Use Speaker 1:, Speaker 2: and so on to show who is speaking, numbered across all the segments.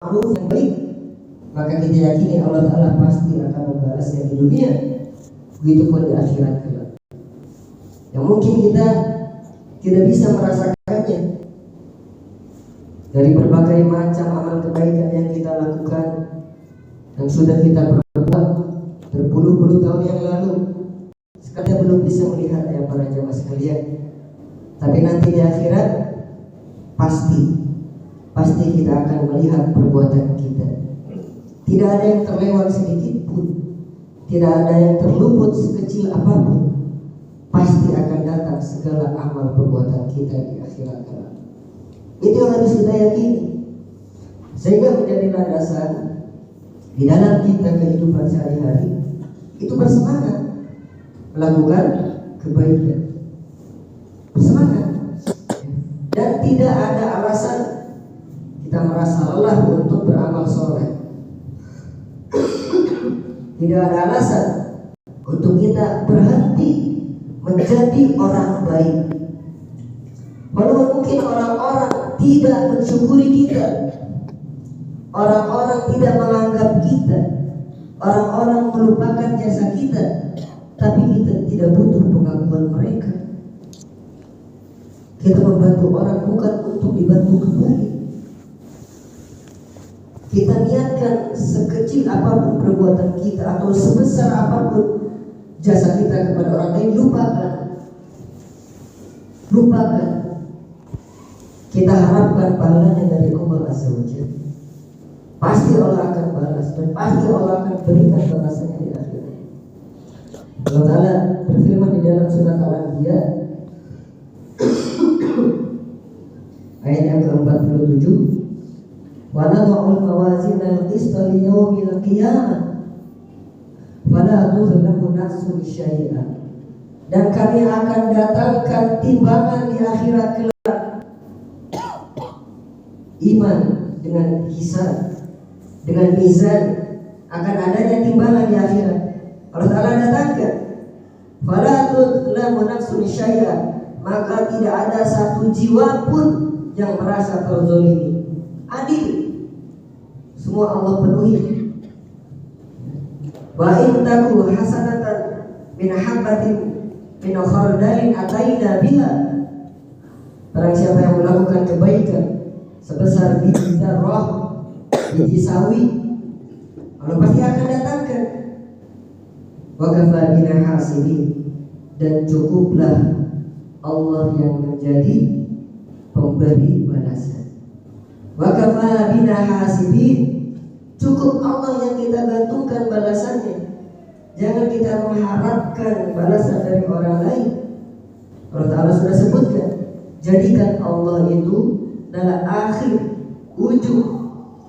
Speaker 1: ma'ruf yang baik, maka kita yakini Allah Ta'ala pasti akan membalasnya di dunia, begitupun di akhirat kelak. Yang mungkin kita tidak bisa merasakannya dari berbagai macam amal kebaikan yang kita lakukan dan sudah kita perbuat berpuluh-puluh tahun yang lalu. Sekarang belum bisa melihat ya para jamaah sekalian. Tapi nanti di akhirat pasti kita akan melihat perbuatan kita. Tidak ada yang terlewat sedikit pun, tidak ada yang terluput sekecil apapun. Pasti akan datang segala amal perbuatan kita di akhirat kelak. Itu yang harus kita yakini, sehingga menjadi landasan di dalam kita kehidupan sehari-hari itu bersemangat melakukan kebaikan, bersemangat, dan tidak ada alasan kita merasa lelah untuk beramal soleh. Tidak ada alasan untuk kita berhenti menjadi orang baik. Walaupun mungkin orang-orang tidak mensyukuri kita, orang-orang tidak menganggap kita, orang-orang melupakan jasa kita, tapi kita tidak butuh pengakuan mereka. Kita membantu orang bukan untuk dibantu kembali. Kita niatkan sekecil apapun perbuatan kita atau sebesar apapun jasa kita kepada orang lain, lupakan. Kita harapkan pahalanya dari Allah Azza wa Jalla. Pasti Allah akan balas dan pasti Allah akan berikan balasannya di akhirat. Allah Ta'ala berfirman di dalam surat Al-Anbiya ayat yang ke-47, wa nad'ul mawazina al-qista li yaumil qiyamah fala tuzlamu nafsun syai'an. Dan kami akan datangkan timbangan di akhirat kelak. Iman dengan hisab, dengan mizan, akan adanya timbangan di akhirat. Allah Ta'ala datangkan, fala tuzlamu nafsun syai'an, maka tidak ada satu jiwa pun yang merasa terzalimi. Adil, semua Allah penuhi. Wa in taku hasanatan min habbatin min khardalin ataina biha. Barang siapa yang melakukan kebaikan sebesar biji zarrah, biji sawi, Allah pasti akan datangkan. Wa kafa bina hasibin, dan cukuplah Allah yang menjadi pemberi balasan. Wa kafa bina hasibin, cukup Allah yang kita gantungkan balasannya. Jangan kita mengharapkan balasan dari orang lain. Allah Ta'ala sudah sebutkan, jadikan Allah itu adalah akhir ujung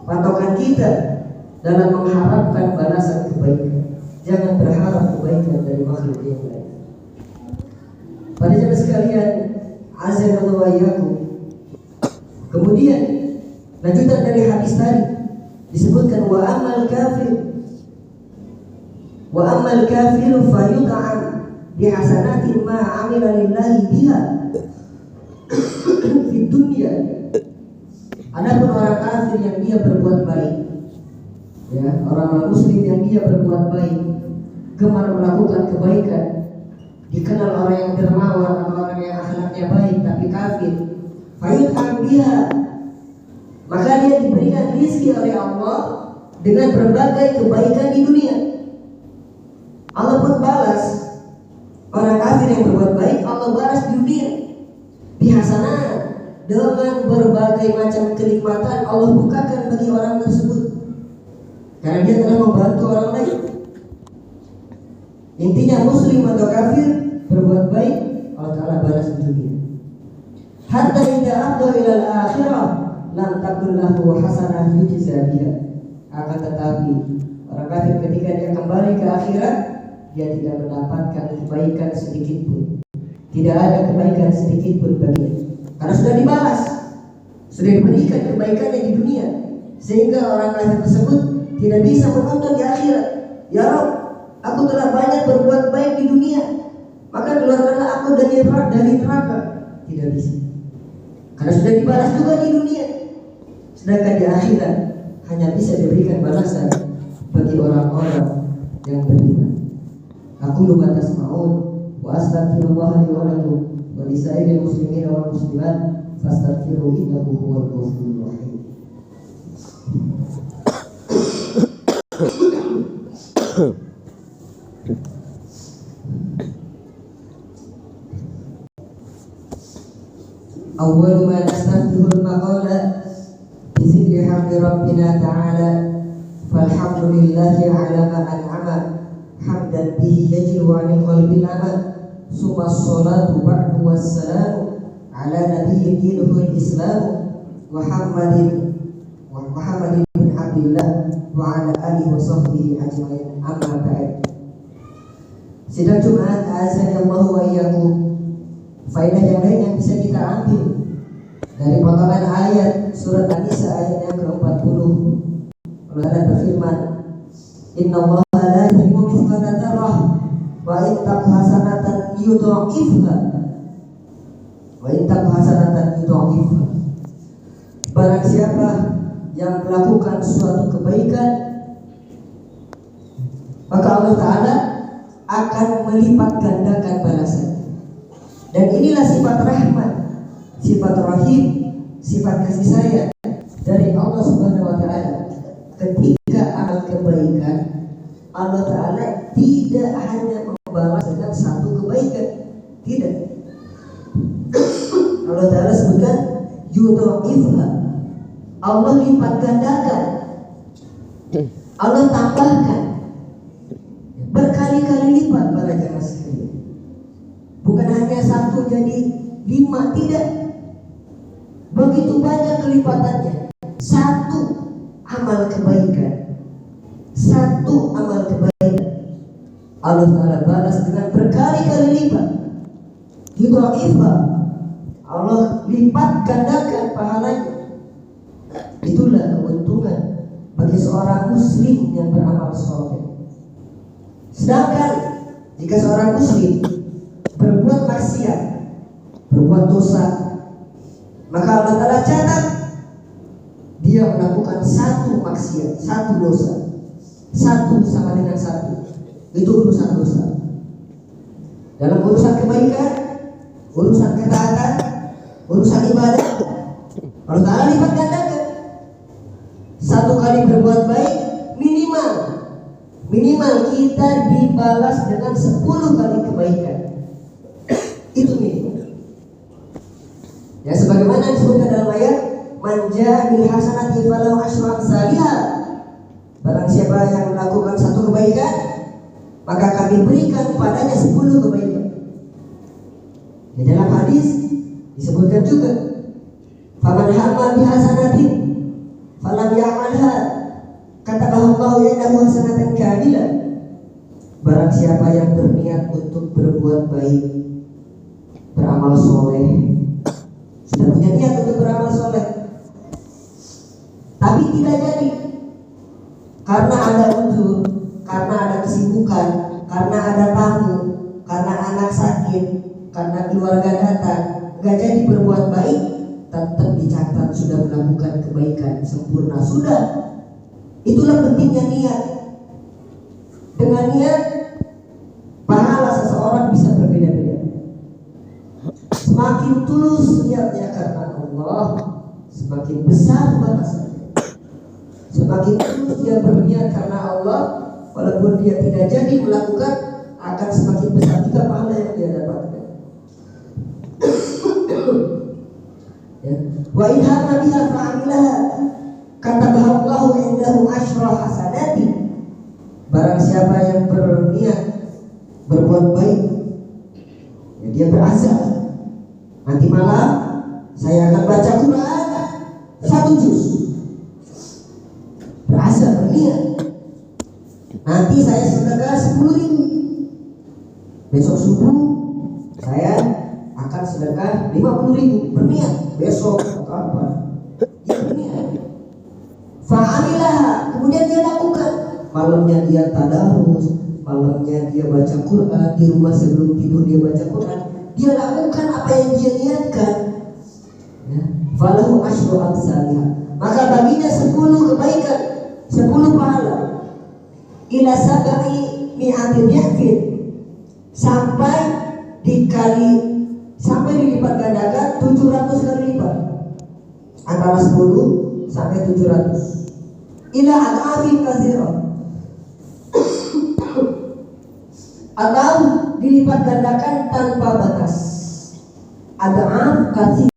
Speaker 1: patokan kita dalam mengharapkan balasan kebaikan. Jangan berharap kebaikan dari makhluk yang lain. Pada jemaah sekalian, azanallahu wa iyyakum. Kemudian lanjutan dari hadis tadi disebutkan wa amal kafiru fayud'an bihasanatin ma amila lillahi biha fi dunya. Adapun orang kafir yang dia berbuat baik, ya, orang muslim yang dia berbuat baik, gemar melakukan kebaikan, dikenal orang yang dermawan atau orang yang akhlaknya baik tapi kafir, fayud'an biha, maka dia diberikan rizki oleh Allah dengan berbagai kebaikan di dunia. Allah pun balas orang kafir yang berbuat baik, Allah balas di dunia bihasanah, dengan berbagai macam kenikmatan Allah bukakan bagi orang tersebut karena dia telah membantu orang lain. Intinya muslim atau kafir berbuat baik, Allah Ta'ala balas di dunia. Hatta idza afdha ila al-akhirah lam takun lahu hasanah yujza biha. Akan tetapi orang kafir ketika dia kembali ke akhirat, dia tidak mendapatkan kebaikan sedikit pun. Tidak ada kebaikan sedikit pun baginya, karena sudah dibalas, sudah diberikan kebaikannya di dunia, sehingga orang kafir tersebut tidak bisa menuntut di akhirat, ya Rabb, aku telah banyak berbuat baik di dunia, maka keluarkanlah aku dari neraka. Tidak bisa, karena sudah dibalas juga di dunia. Sedangkan di akhirat hanya bisa diberikan balasan bagi orang-orang yang beriman. Aku lupa tasma'un wa astaghfirullah li wa lakum wa lisairil muslimin wal muslimat fastaghfiru innahu huwal ghafurur rahim. Awwalu ma nastaftihul maqala bizikri hamdi rabbina ta'ala falhamdulillahi ala ma an'ama hamdan bihi yajilu 'anil qalbil amal summa as-salatu ba'du wassalamu ala nabiyyin dinuhul islam Muhammadin bin Abdillah wa ala alihi wa sahbihi ajma'in amma ba'd. Sidang Jumat azan Allah wa iyyakum. Faedah yang lain yang bisa kita ambil dari potongan ayat surat An-Nisa ayat yang ke-40. Allah berfirman, innallaha la yuzlimu mithqala dzarrah wa in taku hasanatan yudha'ifha wa in taku hasanatan yudha'ifha. Barang siapa yang melakukan suatu kebaikan, maka Allah Ta'ala akan melipat gandakan balasan. Dan inilah sifat rahmat, sifat rahim, sifat kasih sayang dari Allah Subhanahu wa Ta'ala. Ketika amal kebaikan, Allah Ta'ala tidak hanya membalas dengan satu kebaikan, tidak. Allah Ta'ala sebutkan yudha'ifha, Allah lipat gandakan, Allah tambahkan berkali-kali lipat para jamaah sekalian. Bukan hanya satu jadi 5, tidak. Begitu banyak kelipatannya. Satu amal kebaikan, satu amal kebaikan Allah Ta'ala balas dengan berkali-kali lipat. Yudha'ifha, Allah lipat gandakan pahalanya. Itulah keuntungan bagi seorang muslim yang beramal soleh. Sedangkan jika seorang muslim berbuat maksiat, berbuat dosa, maka Allah Ta'ala catat dia melakukan satu maksiat, satu dosa. Satu sama dengan satu, itu urusan dosa. Dalam urusan kebaikan, urusan ketaatan, urusan ibadah, Allah Ta'ala lipat gandakan. Satu kali berbuat baik minimal kita dibalas dengan 10 kali kebaikan. Itu minimal. Ya, sebagaimana disebutkan dalam ayat, man jaa bil hasanati falahu asyru amsalihha. Barang siapa yang melakukan satu kebaikan, maka kami berikan padanya 10 kebaikan. Di dalam hadis disebutkan juga, faman hamma bi hasanatin falam ya'malha katabahu Allahu innahu hasanatan kamilah. Barang siapa yang berniat untuk berbuat baik, beramal soleh, sudah punya niat untuk beramal soleh, tapi tidak jadi karena ada uzur, karena ada kesibukan, karena ada tamu, karena anak sakit, karena keluarga datang, gak jadi berbuat baik, tetap dicatat sudah melakukan kebaikan sempurna. Sudah. Itulah pentingnya niat. Dengan niat, pahala seseorang bisa berbeda-beda. Semakin tulus niatnya karena Allah, semakin besar balasannya. Semakin tulus dia berniat karena Allah, walaupun dia tidak jadi melakukan, akan semakin besar juga pahala yang dia dapatkan. Ya. Wa in hamma biha fa'amilaha katabahu Allahu indahu asyra hasanati. Barang siapa yang berniat berbuat baik, ya dia berazam, nanti malam saya akan baca Quran 1 juz. Berazam, berniat, nanti saya sedekah 10.000. Besok subuh saya akan sedekah 50.000. Berniat besok atau apa, dia berniat. Fa'amilah, kemudian dia lakukan. Malamnya dia tadarus, malamnya dia baca Quran, di rumah sebelum tidur dia baca Quran. Dia lakukan apa yang dia niatkan. Ya. Falahu asyru amsalihha, maka baginya 10 kebaikan. 10 pahala. Ila sab'i mi'ati dhi'fin, sampai dilipat gandakan 700 kali lipat. Antara 10 sampai 700. Ila ad'afin katsirah, atau dilipat gandakan tanpa batas. Ad'af katsirah.